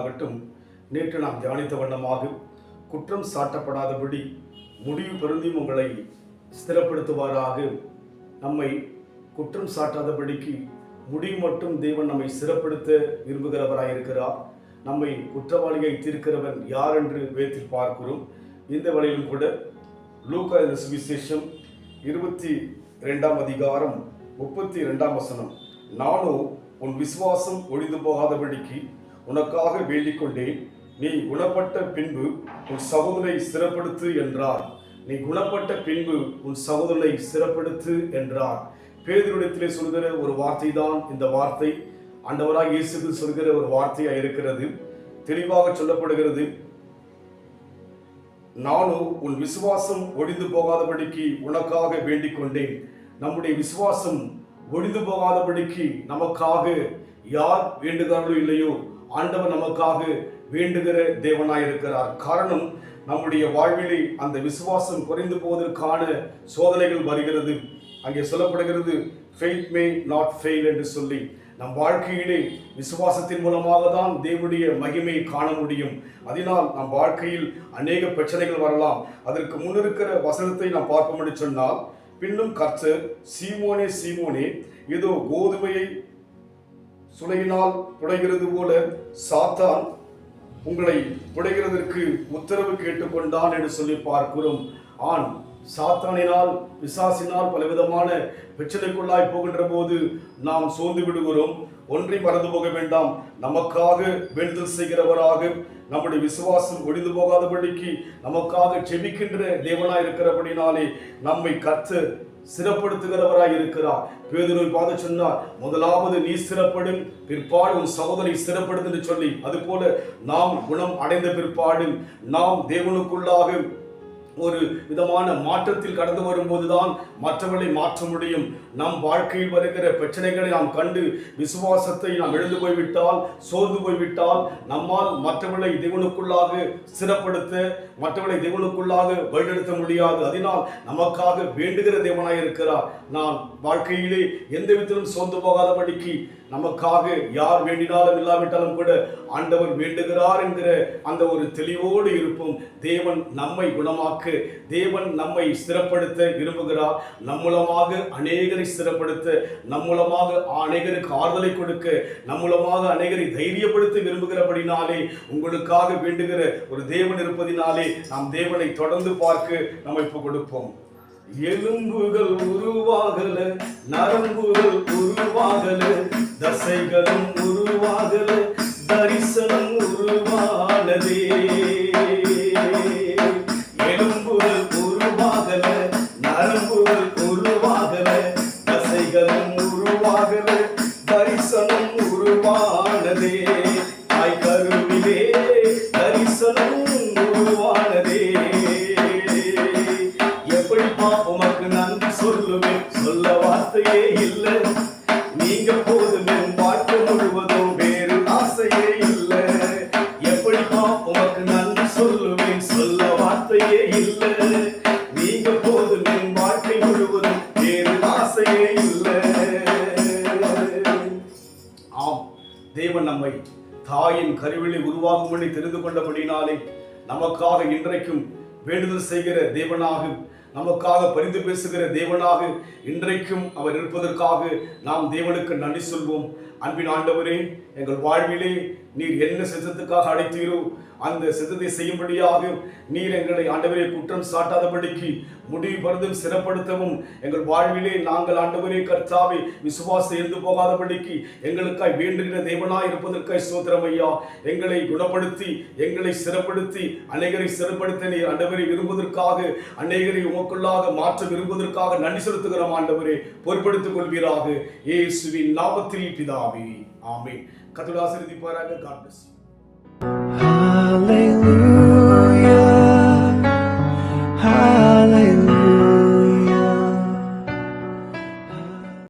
உண்டாகட்டும். நேற்று நாம் தியானித்த வண்ணமாக குற்றம் சாட்டப்படாதபடி முடிவு பொருந்தி உங்களை ஸ்திரப்படுத்துவாராக. நம்மை குற்றம் சாட்டாதபடிக்கு முடிவு மட்டும் தேவன் நம்மை ஸ்திரப்படுத்த விரும்புகிறவராயிருக்கிறார். நம்மை குற்றவாளியை தீர்க்கிறவன் யார் என்று வேதத்தில் பார்க்கிறோம். இந்த வழியிலும் கூட லூக்கா எழுதின சுவிசேஷம் 22 அதிகாரம் 32 வசனம், நானும் உன் விசுவாசம் ஒழிந்து போகாதபடிக்கு உனக்காக வேண்டிக் கொண்டேன், நீ குணப்பட்ட பின்பு உன் சகோதரனை ஸ்திரப்படுத்து என்றார். நீ குணப்பட்ட பின்பு உன் சகோதரனை ஸ்திரப்படுத்து என்றார். பேதுருவிடத்திலே சொல்கிற ஒரு வார்த்தை தான் இந்த வார்த்தை. ஆண்டவராக இயேசுக்கு சொல்கிற ஒரு வார்த்தையாக இருக்கிறது. தெளிவாக சொல்லப்படுகிறது, நானும் உன் விசுவாசம் ஒழிந்து போகாதபடிக்கு உனக்காக வேண்டிக் கொண்டேன். நம்முடைய விசுவாசம் ஒழிந்து போகாதபடிக்கு நமக்காக யார் வேண்டுகிறார்களோ இல்லையோ, ஆண்டவர் நமக்காக வேண்டுகிற தேவனாயிருக்கிறார். காரணம், நம்முடைய வாழ்விலே அந்த விசுவாசம் குறைந்து போவதற்கான சோதனைகள் வருகிறது. அங்கே சொல்லப்படுகிறது, faith may not fail என்று சொல்லி. நம் வாழ்க்கையிலே விசுவாசத்தின் மூலமாக தான் தேவனுடைய மகிமையை காண முடியும். அதனால் நம் வாழ்க்கையில் அநேக பிரச்சனைகள் வரலாம். அதற்கு முன்னிருக்கிற வசனத்தை நாம் பார்ப்போம் என்று சொன்னால், பின்னும் கர்த்தர், சீமோனே சீமோனே, ஏதோ கோதுமையை சுளையினால் புடைகிறது போல சாத்தான் உங்களை புடைகிறதற்கு உத்தரவு கேட்டுக்கொண்டான் என்று சொல்லி பார்க்கிறோம். சாத்தானினால் பிசாசினால் பலவிதமான பிரச்சனைக்குள்ளாய் போகின்ற போது நாம் சோர்ந்து விடுகிறோம். ஒன்றை மறந்து போக வேண்டாம், நமக்காக வேண்டுதல் செய்கிறவராக, நம்முடைய விசுவாசம் ஒழிந்து போகாதபடிக்கு நமக்காக ஜெபிக்கின்ற தேவனாய் இருக்கிறபடினாலே நம்மை கர்த்தர் ஸ்திரப்படுத்துகிறவராய் இருக்கிறார். பேதுருவை பார்த்து சொன்னார், முதலாவது நீ ஸ்திரப்படும், பிற்பாடு உன் சகோதரை ஸ்திரப்படுத்து என்று சொல்லி, அதுபோல நாம் குணம் அடைந்த பிற்பாடு நாம் தேவனுக்குள்ளாக ஒரு விதமான மாற்றத்தில் கடந்து வரும்போதுதான் மற்றவர்களை மாற்ற முடியும். நம் வாழ்க்கையில் வருகிற பிரச்சனைகளை நாம் கண்டு விசுவாசத்தை நாம் எழுந்து போய்விட்டால், சோர்ந்து போய்விட்டால், நம்மால் மற்றவர்களை தேவனுக்குள்ளாக ஸ்திரப்படுத்த, மற்றவர்களை தேவனுக்குள்ளாக வழிநடத்த முடியாது. அதனால் நமக்காக வேண்டுகிற தேவனாய் இருக்கிறார். நான் வாழ்க்கையிலே எந்த விதத்திலும் சோர்ந்து போகாதபடிக்கு நமக்காக யார் வேண்டினாலும் இல்லாவிட்டாலும் கூட ஆண்டவர் வேண்டுகிறார் என்கிற அந்த ஒரு தெளிவோடு இருப்போம். தேவன் நம்மை குணமாக்க, தேவன் நம்மை ஸ்திரப்படுத்த விரும்புகிறார். நம் மூலமாக அநேகரை ஸ்திரப்படுத்த, நம் மூலமாக அநேகருக்கு ஆறுதலை கொடுக்க, நம் மூலமாக அநேகரை தைரியப்படுத்த விரும்புகிறபடினாலே, உங்களுக்காக வேண்டுகிற ஒரு தேவன் இருப்பதினாலே நாம் தேவனை தொடர்ந்து பார்க்க நம்ம இப்போ கொடுப்போம். எலும்புகள் உருவாகல, நரம்புகள் உருவாகல, தசைகளும் உருவாகல, தரிசனம் உருவானதே. எலும்புகள் உருவாகல, நரம்புகள் உருவாகல, தசைகளும் உருவாகல, தரிசனம் உருவானதே. தாய் கருவிலே தரிசனம் உருவானதே. எப்படிப்பா உமக்கு நன்றி சொல்லுவேன், சொல்ல வார்த்தையே இல்லை. நீங்க போதுமே, வாழ்க்கை முழுவதும் வேறு ஆசையே இல்லை. எப்படிப்பா உமக்கு நன்றி சொல்லுவேன், சொல்ல வார்த்தையே இல்லை. நீங்க போதுமே, வாழ்க்கை முழுவதும் வேறு ஆசையே இல்லை. ஆம், தேவன் நம்மை தாயின் கருவிலை உருவாகும் பண்ணி தெரிந்து கொண்டபடினாலே நமக்காக இன்றைக்கும் வேண்டுதல் செய்கிற தேவனாக, நமக்காக பரிந்து பேசுகிற தேவனாக இன்றைக்கும் அவர் இருப்பதற்காக நாம் தேவனுக்கு நன்றி சொல்வோம். அன்பின் ஆண்டவரே, எங்கள் வாழ்விலே நீர் என்ன சித்தத்துக்காக அழைத்தீரோ அந்த சித்தத்தை செய்யும்படியாக நீர் எங்களை ஆண்டவரே குற்றம் சாட்டாதபடிக்கு முடிவு பருந்தும் சிறப்படுத்தவும், எங்கள் வாழ்விலே நாங்கள் ஆண்டவரே கர்த்தாவை விசுவாசம் இருந்து போகாதபடிக்கு எங்களுக்காய் வேண்டுகிற தேவனாய் இருப்பதற்காய் ஸ்தோத்திரம் ஐயா. எங்களை குணப்படுத்தி, எங்களை சிறப்படுத்தி, அநேகரை சிறப்படுத்த நீர் ஆண்டவரை விரும்புவதற்காக, அநேகரை உமக்குள்ளாக மாற்ற விரும்புவதற்காக நன்றி செலுத்துகிறோம். ஆண்டவரே பொறுப்படுத்திக் கொள்வீராக, இயேசுவின் நாமத்தில் பிதாவே, ஆமென். கர்த்தர் ஆசீர்வதிப்பாராக. God bless you. Hallelujah.